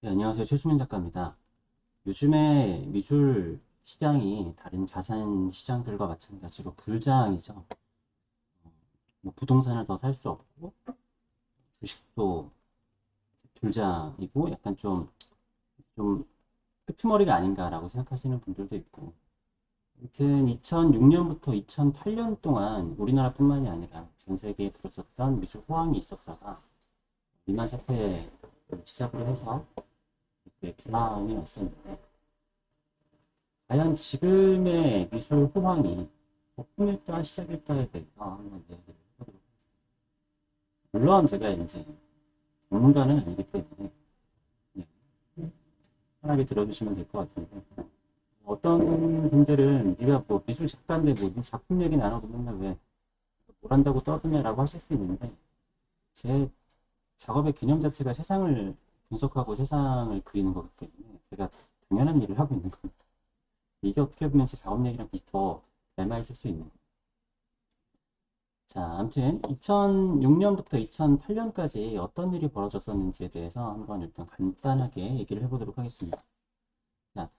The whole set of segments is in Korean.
네, 안녕하세요. 최수민 작가입니다. 요즘에 미술 시장이 다른 자산 시장들과 마찬가지로 불장이죠. 뭐 부동산을 더 살 수 없고 주식도 불장이고 약간 좀 끄트머리가 아닌가라고 생각하시는 분들도 있고. 아무튼 2006년부터 2008년 동안 우리나라뿐만이 아니라 전 세계에 불었었던 미술 호황이 있었다가 리만 사태를 시작으로 해서 이렇게 불황이 왔었는데 과연 지금의 미술 호황이 거품일까 시작일까에 대해서 한번 이야기를 해보도록 하겠습니다. 물론 제가 이제 전문가는 아니기 때문에 그냥 편하게 들어주시면 될 것 같은데 어떤 분들은 네가 뭐 미술 작가인데 뭐네 작품 얘기 나눠도 맨날 왜 뭘 한다고 떠드냐라고 하실 수 있는데 제 작업의 개념 자체가 세상을 분석하고 세상을 그리는 거기 때문에 제가 당연한 일을 하고 있는 겁니다. 이게 어떻게 보면 제 작업 얘기랑 더 닮아 있을 수 있는 거예요. 자, 아무튼 2006년부터 2008년까지 어떤 일이 벌어졌었는지에 대해서 한번 일단 간단하게 얘기를 해보도록 하겠습니다. 자,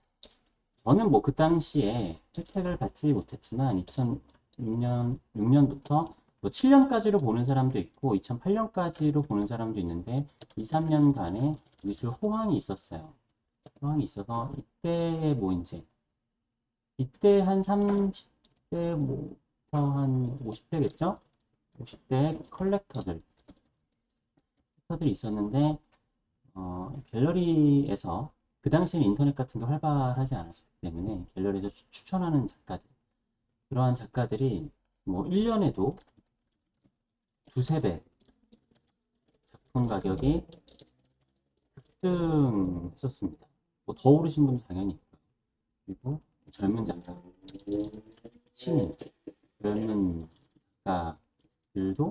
저는 뭐 그 당시에 혜택을 받지 못했지만 2006년부터 뭐 7년까지로 보는 사람도 있고 2008년까지로 보는 사람도 있는데 2, 3년간의 미술 호황이 있었어요. 호황이 있어서 이때 뭐 이때 한 30대부터 한 50대겠죠? 50대 컬렉터들이 있었는데 갤러리에서 그 당시에는 인터넷 같은 게 활발하지 않았기 때문에 갤러리에서 추천하는 작가들 그러한 작가들이 뭐 1년에도 두세 배 작품 가격이 급등했었습니다. 뭐 더 오르신 분도 당연히 있고요. 그리고 젊은 작가, 신인, 젊은 작가들도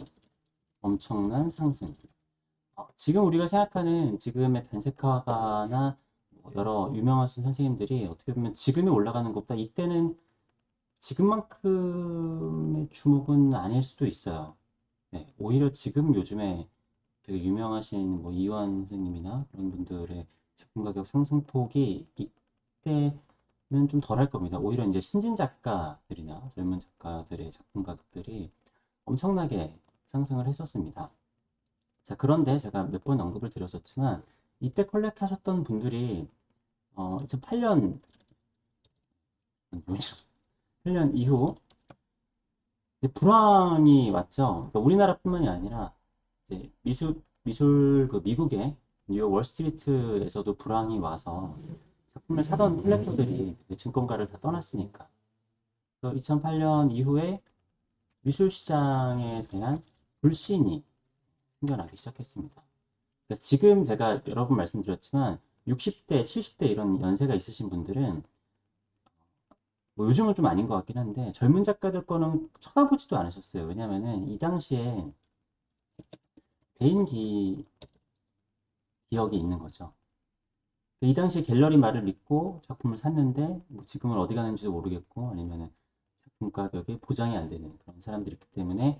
엄청난 상승. 지금 우리가 생각하는 지금의 단색화가나 뭐 여러 유명하신 선생님들이 어떻게 보면 지금이 올라가는 것보다 이때는 지금만큼의 주목은 아닐 수도 있어요. 네, 오히려 지금 요즘에 되게 유명하신 뭐 이완 선생님이나 그런 분들의 작품 가격 상승폭이 이때는 좀 덜할 겁니다. 오히려 이제 신진 작가들이나 젊은 작가들의 작품 가격들이 엄청나게 상승을 했었습니다. 자, 그런데 제가 몇 번 언급을 드렸었지만 이때 컬렉 하셨던 분들이 2008년 8년 이후 이제 불황이 왔죠. 그러니까 우리나라뿐만이 아니라 이제 미술 그 미국의 뉴욕 월스트리트에서도 불황이 와서 작품을 사던 컬렉터들이 증권가를 다 떠났으니까. 2008년 이후에 미술 시장에 대한 불신이 생겨나기 시작했습니다. 그러니까 지금 제가 여러 번 말씀드렸지만 60대, 70대 이런 연세가 있으신 분들은 뭐 요즘은 좀 아닌 것 같긴 한데 젊은 작가들 거는 쳐다보지도 않으셨어요. 왜냐면은 이 당시에 개인기 기억이 있는 거죠. 이 당시에 갤러리 말을 믿고 작품을 샀는데 뭐 지금은 어디 가는지도 모르겠고 아니면은 작품 가격이 보장이 안 되는 그런 사람들이 있기 때문에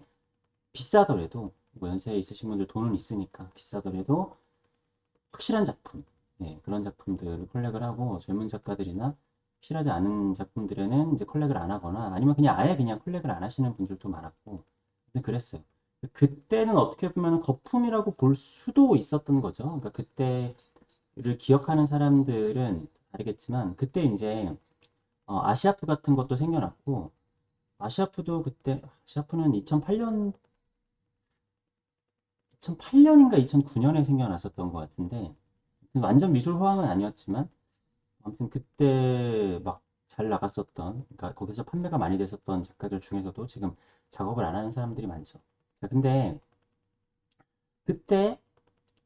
비싸더라도 뭐 연세에 있으신 분들 돈은 있으니까 비싸더라도 확실한 작품, 네, 그런 작품들을 컬렉을 하고 젊은 작가들이나 확실하지 않은 작품들에는 이제 컬렉을 안 하거나 아니면 그냥 아예 그냥 컬렉을 안 하시는 분들도 많았고 근데 그랬어요. 그때는 어떻게 보면 거품이라고 볼 수도 있었던 거죠. 그러니까 그때를 기억하는 사람들은 다르겠지만 그때 이제 아시아프 같은 것도 생겨났고 아시아프도 그때 아시아프는 2008년인가 2009년에 생겨났었던 것 같은데 완전 미술 호황은 아니었지만 아무튼 그때 막 잘 나갔었던, 그러니까 거기서 판매가 많이 됐었던 작가들 중에서도 지금 작업을 안 하는 사람들이 많죠. 자, 근데 그때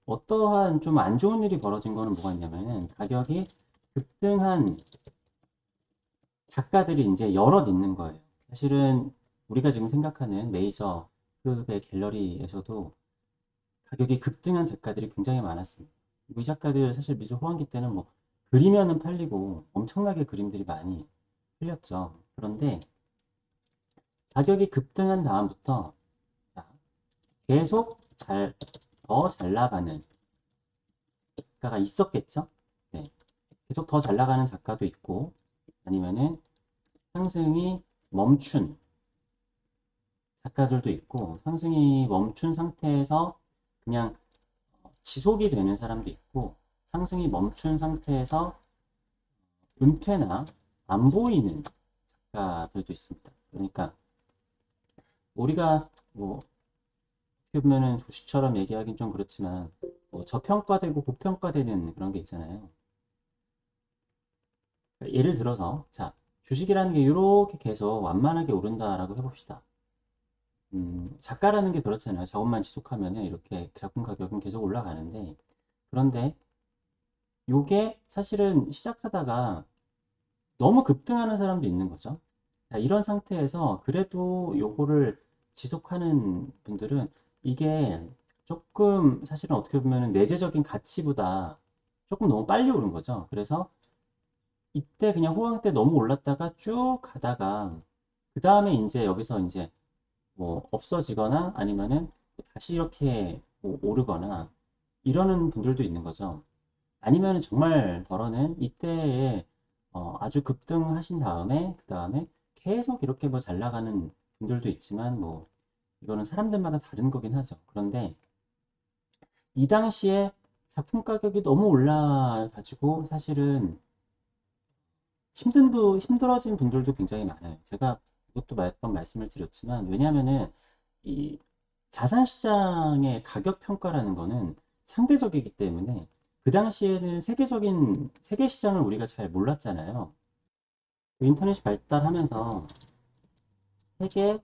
어떠한 좀 안 좋은 일이 벌어진 거는 뭐가 있냐면은 가격이 급등한 작가들이 이제 여럿 있는 거예요. 사실은 우리가 지금 생각하는 메이저급의 갤러리에서도 가격이 급등한 작가들이 굉장히 많았습니다. 이 작가들 사실 미술 호황기 때는 뭐 그리면은 팔리고 엄청나게 그림들이 많이 풀렸죠. 그런데 가격이 급등한 다음부터 자, 계속 더 잘 나가는 작가가 있었겠죠? 네. 계속 더 잘 나가는 작가도 있고, 아니면은 상승이 멈춘 작가들도 있고, 상승이 멈춘 상태에서 그냥 지속이 되는 사람도 있고, 상승이 멈춘 상태에서 은퇴나 안 보이는 작가들도 있습니다. 그러니까 우리가 뭐 어떻게 보면은 주식처럼 얘기하긴 좀 그렇지만 뭐 저평가되고 고평가되는 그런 게 있잖아요. 그러니까 예를 들어서 자 주식이라는 게 이렇게 계속 완만하게 오른다라고 해봅시다. 작가라는 게 그렇잖아요. 작업만 지속하면은 이렇게 작품 가격은 계속 올라가는데 그런데 요게 사실은 시작하다가 너무 급등하는 사람도 있는 거죠. 자, 이런 상태에서 그래도 요거를 지속하는 분들은 이게 조금 사실은 어떻게 보면 내재적인 가치보다 조금 너무 빨리 오른 거죠. 그래서 이때 그냥 호황 때 너무 올랐다가 쭉 가다가 그 다음에 이제 여기서 이제 뭐 없어지거나 아니면은 다시 이렇게 뭐 오르거나 이러는 분들도 있는 거죠. 아니면 정말 덜어는 이때에 아주 급등하신 다음에 그 다음에 계속 이렇게 뭐 잘 나가는 분들도 있지만 뭐 이거는 사람들마다 다른 거긴 하죠. 그런데 이 당시에 작품 가격이 너무 올라가지고 사실은 힘들어진 분들도 굉장히 많아요. 제가 이것도 몇 번 말씀을 드렸지만 왜냐하면은 이 자산 시장의 가격 평가라는 거는 상대적이기 때문에 그 당시에는 세계 시장을 우리가 잘 몰랐잖아요. 인터넷이 발달하면서 세계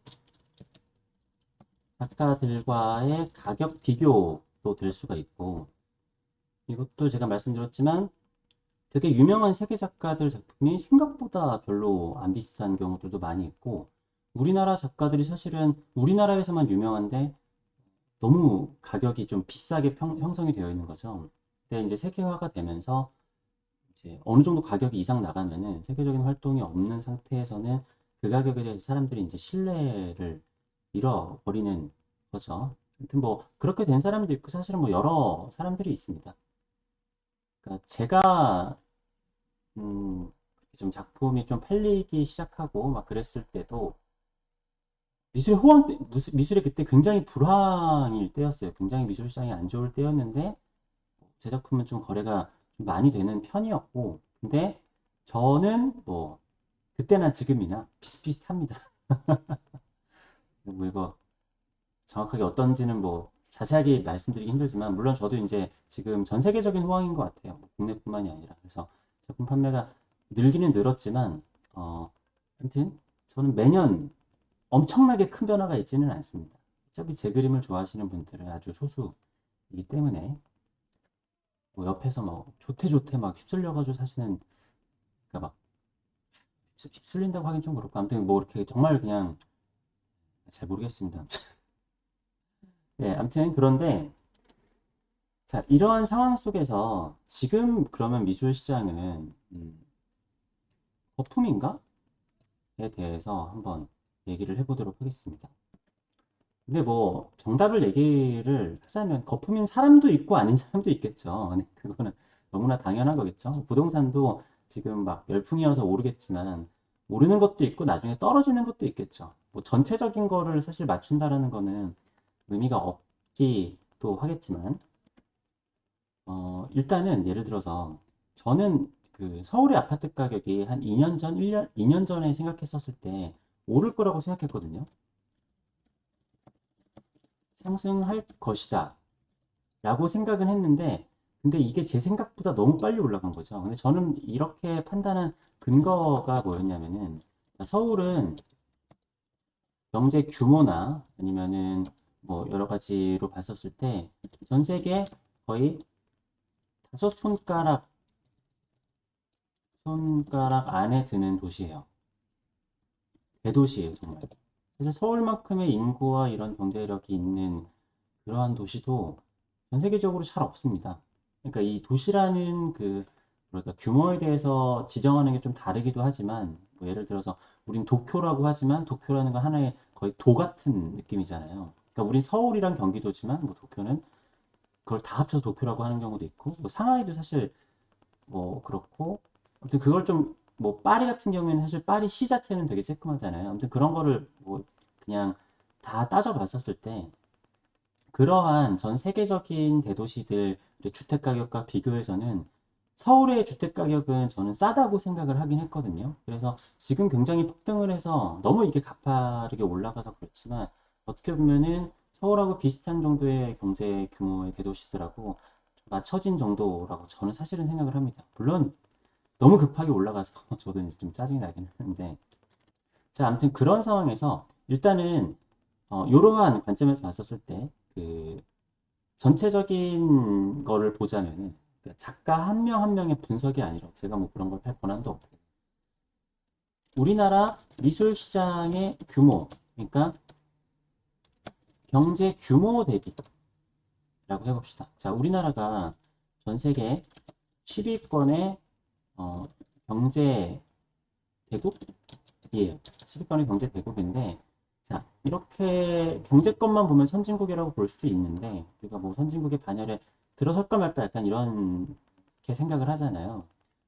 작가들과의 가격 비교도 될 수가 있고 이것도 제가 말씀드렸지만 되게 유명한 세계 작가들 작품이 생각보다 별로 안 비슷한 경우들도 많이 있고 우리나라 작가들이 사실은 우리나라에서만 유명한데 너무 가격이 좀 비싸게 형성이 되어 있는 거죠. 근데 이제 세계화가 되면서 이제 어느 정도 가격이 이상 나가면은 세계적인 활동이 없는 상태에서는 그 가격에 대해서 사람들이 이제 신뢰를 잃어버리는 거죠. 아무튼 뭐 그렇게 된 사람도 있고 사실은 뭐 여러 사람들이 있습니다. 그러니까 제가 좀 작품이 좀 팔리기 시작하고 막 그랬을 때도 미술이 그때 굉장히 불황일 때였어요. 굉장히 미술 시장이 안 좋을 때였는데 제 작품은 좀 거래가 좀 많이 되는 편이었고 근데 저는 뭐 그때나 지금이나 비슷비슷합니다. 뭐 이거 정확하게 어떤지는 뭐 자세하게 말씀드리기 힘들지만 물론 저도 이제 지금 전 세계적인 호황인 것 같아요. 뭐 국내뿐만이 아니라 그래서 작품 판매가 늘기는 늘었지만 아무튼 저는 매년 엄청나게 큰 변화가 있지는 않습니다. 어차피 제 그림을 좋아하시는 분들은 아주 소수이기 때문에 뭐 옆에서 뭐 좋대 막 휩쓸려가지고 사시는 그러니까 막 휩쓸린다고 하긴 좀 그렇고 아무튼 뭐 이렇게 정말 그냥 잘 모르겠습니다. 네, 아무튼 그런데 자 이러한 상황 속에서 지금 그러면 미술 시장은 거품인가? 에 대해서 한번 얘기를 해보도록 하겠습니다. 근데 뭐 정답을 얘기를 하자면 거품인 사람도 있고 아닌 사람도 있겠죠. 네, 그거는 너무나 당연한 거겠죠. 부동산도 지금 막 열풍이어서 오르겠지만 오르는 것도 있고 나중에 떨어지는 것도 있겠죠. 뭐 전체적인 거를 사실 맞춘다라는 거는 의미가 없기도 하겠지만 일단은 예를 들어서 저는 그 서울의 아파트 가격이 한 2년 전, 1년, 2년 전에 생각했었을 때 오를 거라고 생각했거든요. 상승할 것이다. 라고 생각은 했는데, 근데 이게 제 생각보다 너무 빨리 올라간 거죠. 근데 저는 이렇게 판단한 근거가 뭐였냐면은, 서울은 경제 규모나 아니면은 뭐 여러 가지로 봤었을 때, 전 세계 거의 다섯 손가락 안에 드는 도시예요. 대도시예요, 정말. 사실 서울만큼의 인구와 이런 경제력이 있는 그러한 도시도 전 세계적으로 잘 없습니다. 그러니까 이 도시라는 그 뭐랄까 규모에 대해서 지정하는 게 좀 다르기도 하지만 뭐 예를 들어서 우린 도쿄라고 하지만 도쿄라는 건 하나의 거의 도 같은 느낌이잖아요. 그러니까 우린 서울이랑 경기도지만 뭐 도쿄는 그걸 다 합쳐서 도쿄라고 하는 경우도 있고, 뭐 상하이도 사실 뭐 그렇고, 아무튼 그걸 좀, 뭐 파리 같은 경우에는 사실 파리 시 자체는 되게 쬐끔하잖아요. 아무튼 그런 거를 뭐 그냥 다 따져봤었을 때, 그러한 전 세계적인 대도시들의 주택 가격과 비교해서는 서울의 주택 가격은 저는 싸다고 생각을 하긴 했거든요. 그래서 지금 굉장히 폭등을 해서 너무 이게 가파르게 올라가서 그렇지만, 어떻게 보면은 서울하고 비슷한 정도의 경제 규모의 대도시들하고 맞춰진 정도라고 저는 사실은 생각을 합니다. 물론 너무 급하게 올라가서 저도 이제 좀 짜증이 나긴 하는데, 자, 아무튼 그런 상황에서 일단은 이러한 관점에서 봤었을 때 그 전체적인 거를 보자면은, 그러니까 작가 한 명 한 명의 분석이 아니라, 제가 뭐 그런 걸 할 권한도 없고, 우리나라 미술 시장의 규모, 그러니까 경제 규모 대비라고 해봅시다. 자, 우리나라가 전 세계 10위권의 경제 대국이에요. 10위권의 경제 대국인데, 자, 이렇게 경제권만 보면 선진국이라고 볼 수도 있는데, 우리가 뭐 선진국의 반열에 들어설까 말까 약간 이렇게 생각을 하잖아요.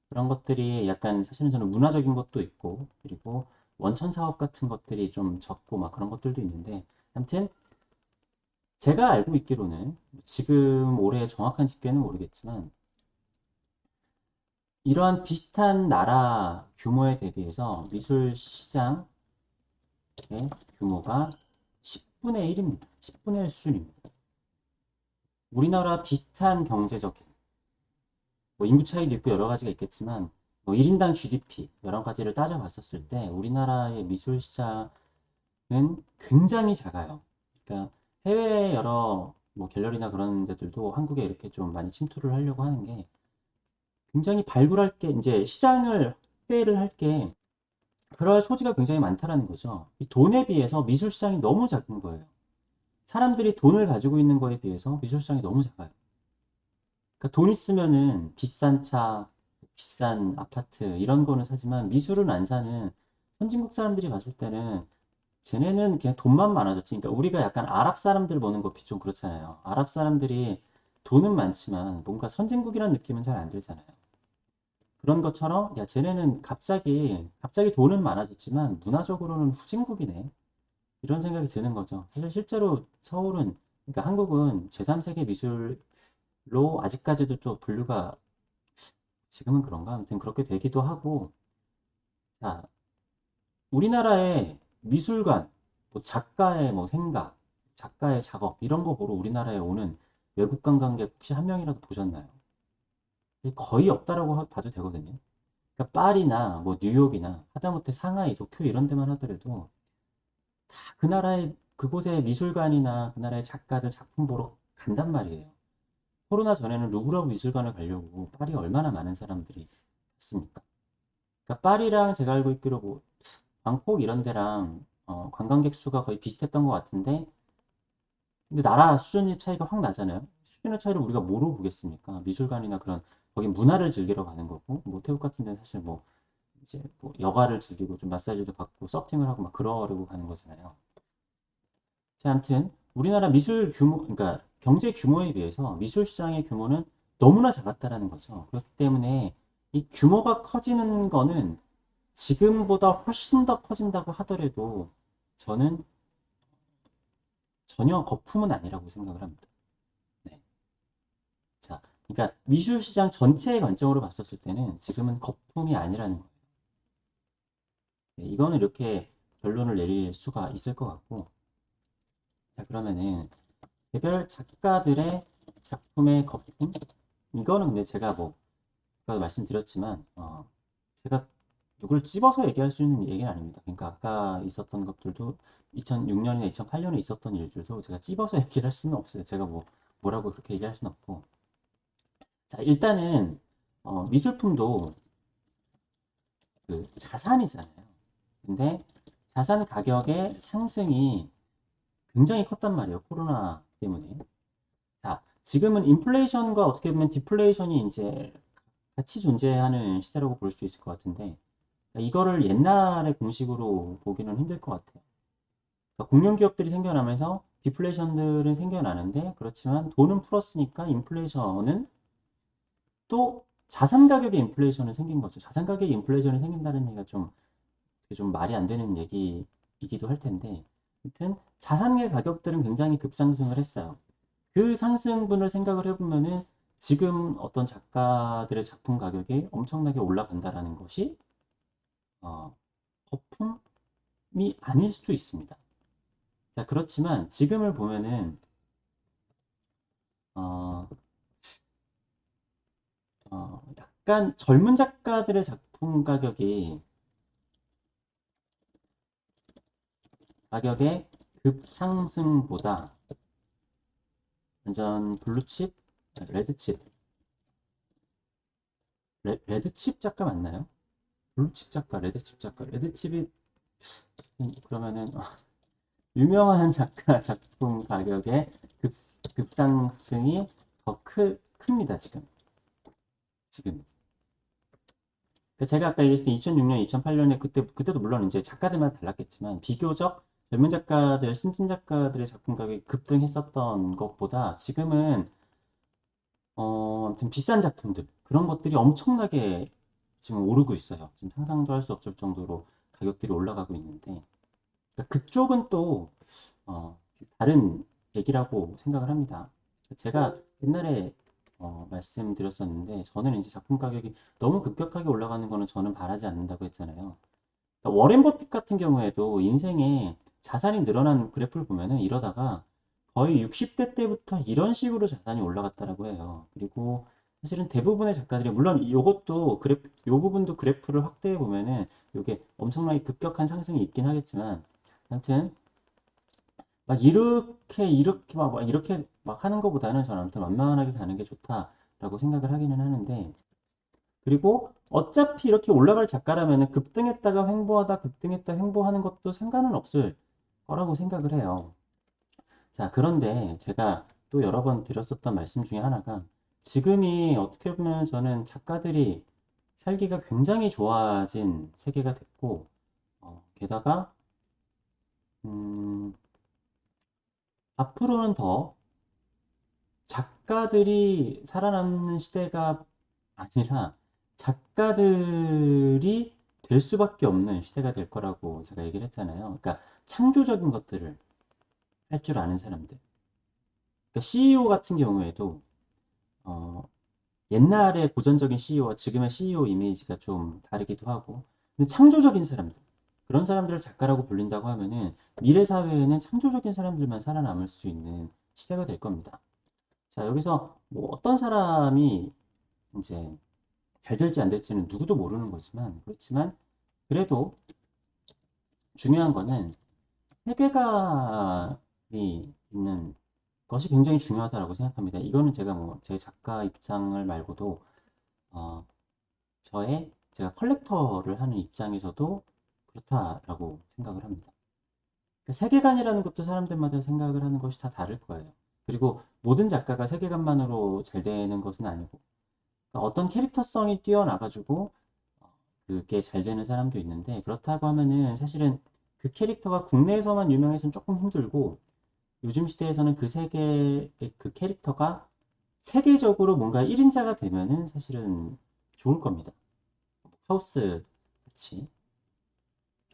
그런 것들이 약간 사실은 저는 문화적인 것도 있고, 그리고 원천 사업 같은 것들이 좀 적고 막 그런 것들도 있는데, 아무튼 제가 알고 있기로는 지금 올해 정확한 집계는 모르겠지만, 이러한 비슷한 나라 규모에 대비해서 미술 시장 규모가 10분의 1입니다. 10분의 1 수준입니다. 우리나라 비슷한 경제적인, 뭐 인구 차이도 있고 여러 가지가 있겠지만, 뭐 1인당 GDP 여러 가지를 따져봤었을 때 우리나라의 미술 시장은 굉장히 작아요. 그러니까 해외 여러 뭐 갤러리나 그런 데들도 한국에 이렇게 좀 많이 침투를 하려고 하는 게, 굉장히 발굴할 게, 이제 시장을 확대를 할 게, 그럴 소지가 굉장히 많다라는 거죠. 이 돈에 비해서 미술 시장이 너무 작은 거예요. 사람들이 돈을 가지고 있는 거에 비해서 미술 시장이 너무 작아요. 그러니까 돈 있으면은 비싼 차, 비싼 아파트 이런 거는 사지만 미술은 안 사는 선진국 사람들이 봤을 때는, 쟤네는 그냥 돈만 많아졌지. 그러니까 우리가 약간 아랍 사람들 보는 거 좀 그렇잖아요. 아랍 사람들이 돈은 많지만 뭔가 선진국이라는 느낌은 잘 안 들잖아요. 그런 것처럼, 야, 쟤네는 갑자기 돈은 많아졌지만 문화적으로는 후진국이네. 이런 생각이 드는 거죠. 사실 실제로 서울은, 그러니까 한국은 제3세계 미술로 아직까지도 좀 분류가, 지금은 그런가? 아무튼 그렇게 되기도 하고, 자, 우리나라의 미술관, 뭐 작가의 뭐 생각, 작가의 작업, 이런 거 보러 우리나라에 오는 외국 관광객 혹시 한 명이라도 보셨나요? 거의 없다라고 봐도 되거든요. 그러니까 파리나 뭐 뉴욕이나 하다못해 상하이, 도쿄 이런 데만 하더라도 다 그 나라의, 그곳의 미술관이나 그 나라의 작가들 작품 보러 간단 말이에요. 코로나 전에는 루브르 미술관을 가려고 파리에 얼마나 많은 사람들이 갔습니까? 그러니까 파리랑 제가 알고 있기로 뭐 방콕 이런 데랑 관광객 수가 거의 비슷했던 것 같은데, 근데 나라 수준의 차이가 확 나잖아요. 수준의 차이를 우리가 뭐로 보겠습니까? 미술관이나 그런, 거기 문화를 즐기러 가는 거고, 뭐 태국 같은 데는 사실 뭐 이제 뭐 여가를 즐기고 좀 마사지도 받고 서핑을 하고 막 그러려고 가는 거잖아요. 자, 아무튼 우리나라 미술 규모, 그러니까 경제 규모에 비해서 미술 시장의 규모는 너무나 작았다라는 거죠. 그렇기 때문에 이 규모가 커지는 거는 지금보다 훨씬 더 커진다고 하더라도 저는 전혀 거품은 아니라고 생각을 합니다. 네. 자, 그러니까 미술 시장 전체의 관점으로 봤었을 때는 지금은 거품이 아니라는 거예요. 네, 이거는 이렇게 결론을 내릴 수가 있을 것 같고, 자, 그러면은 개별 작가들의 작품의 거품? 이거는 근데 제가 뭐 아까도 말씀드렸지만, 제가 누굴 집어서 얘기할 수 있는 얘기는 아닙니다. 그러니까 아까 있었던 것들도 2006년이나 2008년에 있었던 일들도 제가 집어서 얘기를 할 수는 없어요. 제가 뭐 뭐라고 그렇게 얘기할 수는 없고. 자, 일단은 미술품도 그 자산이잖아요. 근데 자산 가격의 상승이 굉장히 컸단 말이에요. 코로나 때문에. 자, 지금은 인플레이션과 어떻게 보면 디플레이션이 이제 같이 존재하는 시대라고 볼 수 있을 것 같은데, 이거를 옛날의 공식으로 보기는 힘들 것 같아요. 그러니까 공룡 기업들이 생겨나면서 디플레이션들은 생겨나는데 그렇지만 돈은 풀었으니까 인플레이션은 또 자산 가격의 인플레이션은 생긴 거죠. 자산 가격의 인플레이션이 생긴다는 얘기가 좀 말이 안 되는 얘기이기도 할 텐데 아무튼 자산의 가격들은 굉장히 급상승을 했어요. 그 상승분을 생각을 해보면은 지금 어떤 작가들의 작품 가격이 엄청나게 올라간다라는 것이 어, 거품이 아닐 수도 있습니다. 자, 그렇지만 지금을 보면은 어, 약간 젊은 작가들의 작품 가격의 급상승보다 완전 블루칩, 레드칩, 레드칩 작가 맞나요? 블루칩 작가, 레드칩 작가, 레드칩이 그러면은 유명한 작가 작품 가격의 급상승이 더 큽니다, 지금. 그러니까 제가 아까 얘기했을 때 2006년, 2008년에 그때도 물론 이제 작가들마다 달랐겠지만 비교적 젊은 작가들,新진 작가들의 작품 가격이 급등했었던 것보다 지금은 아무튼 비싼 작품들 그런 것들이 엄청나게 지금 오르고 있어요. 지금 상상도 할 수 없을 정도로 가격들이 올라가고 있는데 그러니까 그쪽은 또 다른 얘기라고 생각을 합니다. 제가 옛날에 말씀드렸었는데 저는 이제 작품 가격이 너무 급격하게 올라가는 거는 저는 바라지 않는다고 했잖아요. 그러니까 워렌 버핏 같은 경우에도 인생에 자산이 늘어난 그래프를 보면은 이러다가 거의 60대 때부터 이런 식으로 자산이 올라갔다라고 해요. 그리고 사실은 대부분의 작가들이 물론 요 부분도 그래프를 확대해 보면은 이게 엄청나게 급격한 상승이 있긴 하겠지만 아무튼 막 이렇게 막 이렇게 막 하는 것보다는 저는 아무튼 완만하게 가는 게 좋다라고 생각을 하기는 하는데 그리고 어차피 이렇게 올라갈 작가라면 급등했다가 횡보하다 급등했다 횡보하는 것도 상관은 없을 거라고 생각을 해요. 자, 그런데 제가 또 여러 번 드렸었던 말씀 중에 하나가 지금이 어떻게 보면 저는 작가들이 살기가 굉장히 좋아진 세계가 됐고 게다가 음, 앞으로는 더 작가들이 살아남는 시대가 아니라 작가들이 될 수밖에 없는 시대가 될 거라고 제가 얘기를 했잖아요. 그러니까 창조적인 것들을 할 줄 아는 사람들. 그러니까 CEO 같은 경우에도 어, 옛날의 고전적인 CEO와 지금의 CEO 이미지가 좀 다르기도 하고, 근데 창조적인 사람들, 그런 사람들을 작가라고 불린다고 하면은 미래 사회에는 창조적인 사람들만 살아남을 수 있는 시대가 될 겁니다. 자, 여기서 뭐 어떤 사람이 이제 잘 될지 안 될지는 누구도 모르는 거지만, 그렇지만 그래도 중요한 거는 세계관이 있는 것이 굉장히 중요하다고 생각합니다. 이거는 제가 뭐 제 작가 입장을 말고도 어, 제가 컬렉터를 하는 입장에서도 그렇다라고 생각을 합니다. 그러니까 세계관이라는 것도 사람들마다 생각을 하는 것이 다 다를 거예요. 그리고 모든 작가가 세계관만으로 잘 되는 것은 아니고 그러니까 어떤 캐릭터성이 뛰어나가지고 그게 잘 되는 사람도 있는데 그렇다고 하면은 사실은 그 캐릭터가 국내에서만 유명해서는 조금 힘들고 요즘 시대에서는 그 캐릭터가 세계적으로 뭔가 1인자가 되면은 사실은 좋을 겁니다. 하우스 같이.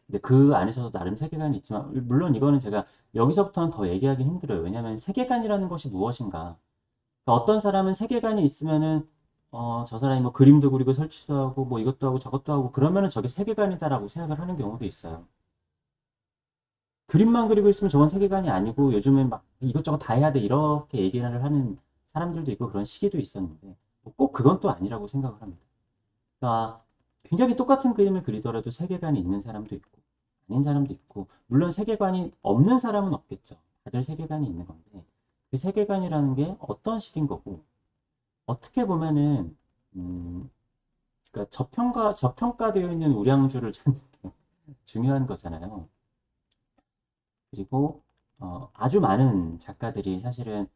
근데 그 안에서도 나름 세계관이 있지만, 물론 이거는 제가 여기서부터는 더 얘기하기 힘들어요. 왜냐하면 세계관이라는 것이 무엇인가. 그러니까 어떤 사람은 세계관이 있으면은, 저 사람이 뭐 그림도 그리고 설치도 하고, 뭐 이것도 하고 저것도 하고, 그러면은 저게 세계관이다라고 생각을 하는 경우도 있어요. 그림만 그리고 있으면 저건 세계관이 아니고, 요즘엔 막 이것저것 다 해야 돼. 이렇게 얘기를 하는 사람들도 있고, 그런 시기도 있었는데, 뭐꼭 그건 또 아니라고 생각을 합니다. 그러니까 굉장히 똑같은 그림을 그리더라도 세계관이 있는 사람도 있고 아닌 사람도 있고 물론 세계관이 없는 사람은 없겠죠. 다들 세계관이 있는 건데 그 세계관이라는 게 어떤 식인 거고 어떻게 보면은 그러니까 저평가되어 있는 우량주를 찾는 게 중요한 거잖아요. 그리고 아주 많은 작가들이 사실은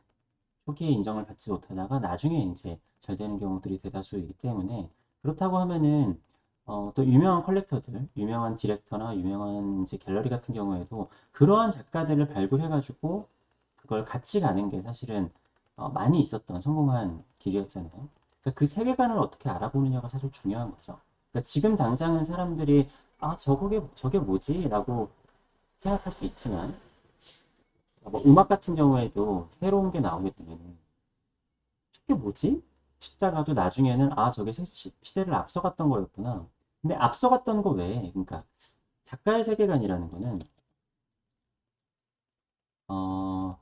초기에 인정을 받지 못하다가 나중에 이제 잘 되는 경우들이 대다수이기 때문에 그렇다고 하면은 또 유명한 컬렉터들, 유명한 디렉터나 유명한 이제 갤러리 같은 경우에도 그러한 작가들을 발굴해가지고 그걸 같이 가는 게 사실은 많이 있었던 성공한 길이었잖아요. 그러니까 그 세계관을 어떻게 알아보느냐가 사실 중요한 거죠. 그러니까 지금 당장은 사람들이 아, 저게 뭐지? 라고 생각할 수 있지만 뭐 음악 같은 경우에도 새로운 게 나오게 되면 저게 뭐지? 싶다가도 나중에는 아, 저게 시대를 앞서갔던 거였구나. 근데 앞서갔던 거 외에 그러니까 작가의 세계관이라는 거는 어,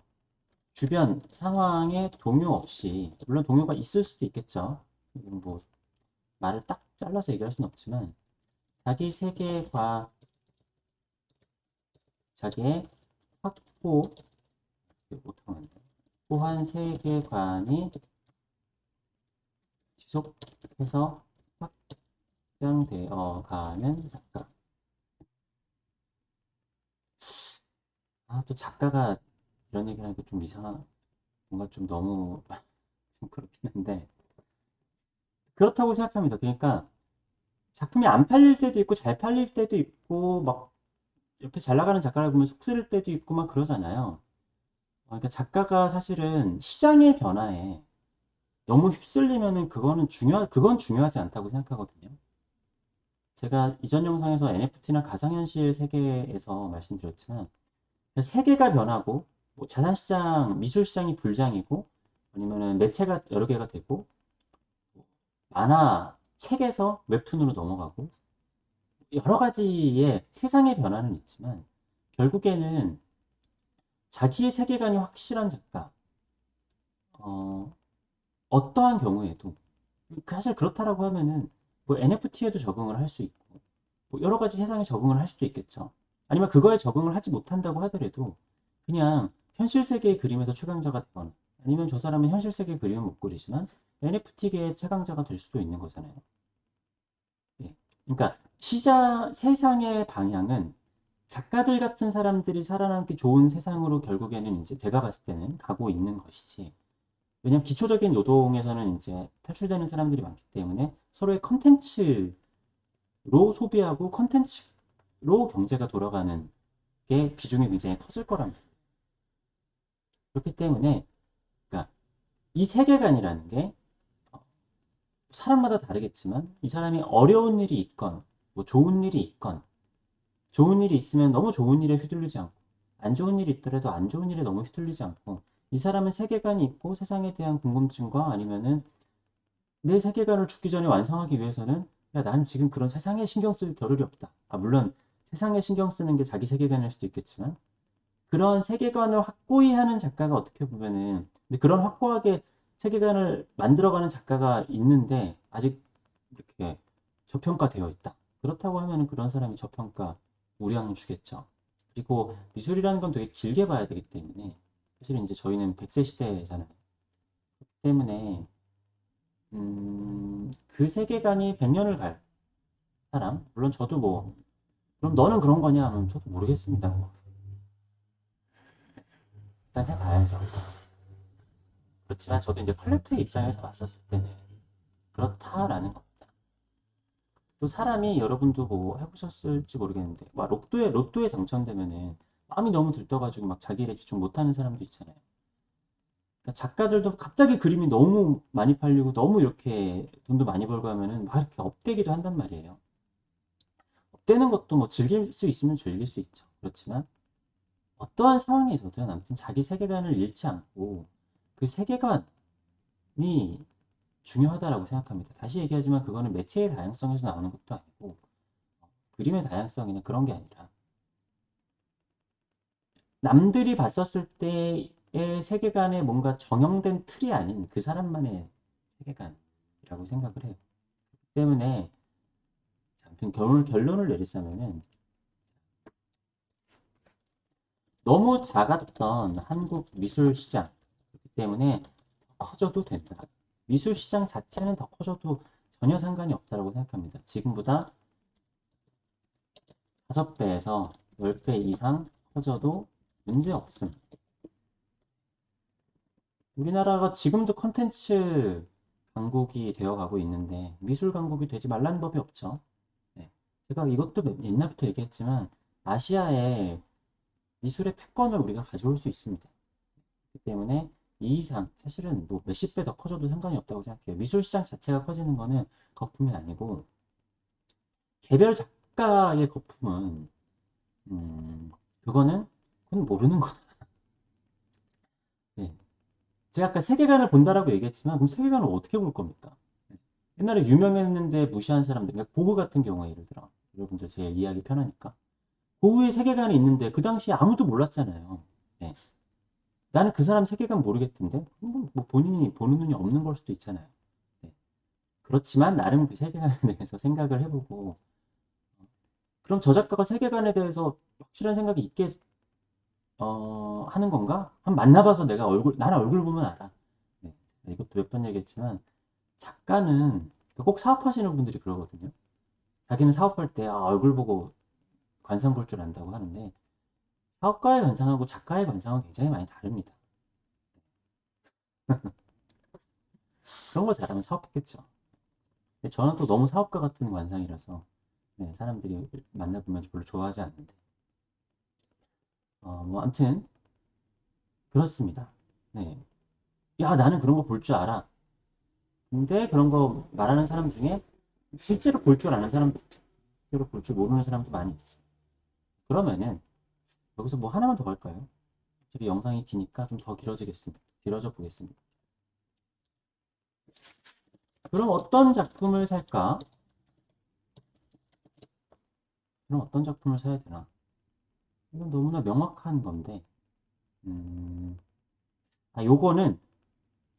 주변 상황에 동요 없이 물론 동요가 있을 수도 있겠죠. 뭐 말을 딱 잘라서 얘기할 수는 없지만 자기 세계과 자기의 확고 못하면 확고한 세계관이 지속해서 확장되어 가는 작가. 아, 또 작가가 이런 얘기를 하니까 좀 이상한, 뭔가 좀 너무 좀 그렇긴 한데 그렇다고 생각합니다. 그러니까 작품이 안 팔릴 때도 있고 잘 팔릴 때도 있고 막 옆에 잘 나가는 작가를 보면 속 쓰릴 때도 있고 막 그러잖아요. 그러니까 작가가 사실은 시장의 변화에 너무 휩쓸리면은 그건 중요하지 않다고 생각하거든요. 제가 이전 영상에서 NFT나 가상현실 세계에서 말씀드렸지만 세계가 변하고 뭐 자산시장, 미술시장이 불장이고 아니면은 매체가 여러 개가 되고 만화, 책에서 웹툰으로 넘어가고 여러 가지의 세상의 변화는 있지만 결국에는 자기의 세계관이 확실한 작가, 어, 어떠한 경우에도 사실 그렇다라고 하면은 뭐 NFT에도 적응을 할 수 있고 뭐 여러 가지 세상에 적응을 할 수도 있겠죠. 아니면 그거에 적응을 하지 못한다고 하더라도 그냥 현실 세계의 그림에서 최강자가 되거나 아니면 저 사람은 현실 세계의 그림을 못 그리지만 NFT계의 최강자가 될 수도 있는 거잖아요. 예. 그러니까 세상의 방향은 작가들 같은 사람들이 살아남기 좋은 세상으로 결국에는 이제 제가 봤을 때는 가고 있는 것이지. 왜냐면 기초적인 노동에서는 이제 탈출되는 사람들이 많기 때문에 서로의 컨텐츠로 소비하고 컨텐츠로 경제가 돌아가는 게 비중이 굉장히 커질 거랍니다. 그렇기 때문에 그러니까 이 세계관이라는 게 사람마다 다르겠지만 이 사람이 어려운 일이 있건 뭐 좋은 일이 있건 좋은 일이 있으면 너무 좋은 일에 휘둘리지 않고 안 좋은 일이 있더라도 안 좋은 일에 너무 휘둘리지 않고 이 사람은 세계관이 있고 세상에 대한 궁금증과 아니면은 내 세계관을 죽기 전에 완성하기 위해서는 야, 난 지금 그런 세상에 신경 쓸 겨를이 없다. 아, 물론 세상에 신경 쓰는 게 자기 세계관일 수도 있겠지만 그런 세계관을 확고히 하는 작가가 어떻게 보면은 근데 그런 확고하게 세계관을 만들어가는 작가가 있는데 아직 이렇게 저평가되어 있다. 그렇다고 하면은 그런 사람이 저평가 우량을 주겠죠. 그리고 미술이라는 건 되게 길게 봐야 되기 때문에 사실은 이제 저희는 100세 시대잖아요. 그렇기 때문에 그 세계관이 100년을 갈 사람 물론 저도 뭐 그럼 너는 그런 거냐 하면 저도 모르겠습니다. 뭐. 일단 해봐야죠. 그렇지만 저도 이제 컬렉터의 입장에서 봤었을 때는 그렇다라는 겁니다. 또 사람이 여러분도 뭐 해보셨을지 모르겠는데 막 로또에 당첨되면은 마음이 너무 들떠가지고 막 자기 일에 집중 못하는 사람도 있잖아요. 그러니까 작가들도 갑자기 그림이 너무 많이 팔리고 너무 이렇게 돈도 많이 벌고 하면은 막 이렇게 업되기도 한단 말이에요. 업되는 것도 뭐 즐길 수 있으면 즐길 수 있죠. 그렇지만 어떠한 상황에서든 아무튼 자기 세계관을 잃지 않고 그 세계관이 중요하다라고 생각합니다. 다시 얘기하지만 그거는 매체의 다양성에서 나오는 것도 아니고 그림의 다양성이나 그런 게 아니라 남들이 봤었을 때의 세계관에 뭔가 정형된 틀이 아닌 그 사람만의 세계관이라고 생각을 해요. 그렇기 때문에 아무튼 결론을 내리자면은 너무 작았던 한국 미술 시장 그렇기 때문에 더 커져도 된다. 미술 시장 자체는 더 커져도 전혀 상관이 없다고 생각합니다. 지금보다 5배에서 10배 이상 커져도 문제 없음. 우리나라가 지금도 컨텐츠 강국이 되어가고 있는데 미술 강국이 되지 말라는 법이 없죠. 네. 제가 이것도 옛날부터 얘기했지만 아시아의 미술의 패권을 우리가 가져올 수 있습니다. 그렇기 때문에 이 이상, 사실은 뭐 몇십 배 더 커져도 상관이 없다고 생각해요. 미술 시장 자체가 커지는 거는 거품이 아니고, 개별 작가의 거품은, 음, 그거는, 그건 모르는 거다. 네. 제가 아까 세계관을 본다라고 얘기했지만, 그럼 세계관을 어떻게 볼 겁니까? 옛날에 유명했는데 무시한 사람들, 그러니까 고흐 같은 경우에 예를 들어, 여러분들 제 이야기 편하니까. 고흐의 세계관이 있는데 그 당시에 아무도 몰랐잖아요. 네. 나는 그 사람 세계관 모르겠던데? 뭐 본인이 보는 눈이 없는 걸 수도 있잖아요. 네. 그렇지만 나름 그 세계관에 대해서 생각을 해보고, 그럼 저 작가가 세계관에 대해서 확실한 생각이 있게 하는 건가? 한번 만나봐서 내가 나는 얼굴 보면 알아. 네. 이것도 몇 번 얘기했지만, 작가는 꼭 사업하시는 분들이 그러거든요. 자기는 사업할 때 얼굴 보고 관상 볼 줄 안다고 하는데, 사업가의 관상하고 작가의 관상은 굉장히 많이 다릅니다. 그런 거 잘하면 사업했겠죠. 근데 저는 또 너무 사업가 같은 관상이라서, 네, 사람들이 만나보면 별로 좋아하지 않는데. 뭐, 아무튼, 그렇습니다. 네. 야, 나는 그런 거 볼 줄 알아. 근데 그런 거 말하는 사람 중에 실제로 볼 줄 아는 사람도 있죠. 실제로 볼 줄 모르는 사람도 많이 있어요. 그러면은, 여기서 뭐 하나만 더 할까요? 어차피 영상이 기니까 좀 더 길어지겠습니다. 길어져 보겠습니다. 그럼 어떤 작품을 살까? 그럼 어떤 작품을 사야 되나? 이건 너무나 명확한 건데, 음, 요거는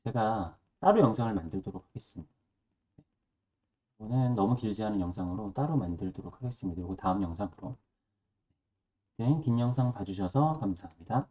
제가 따로 영상을 만들도록 하겠습니다. 이거는 너무 길지 않은 영상으로 따로 만들도록 하겠습니다. 이거 다음 영상으로. 네, 긴 영상 봐주셔서 감사합니다.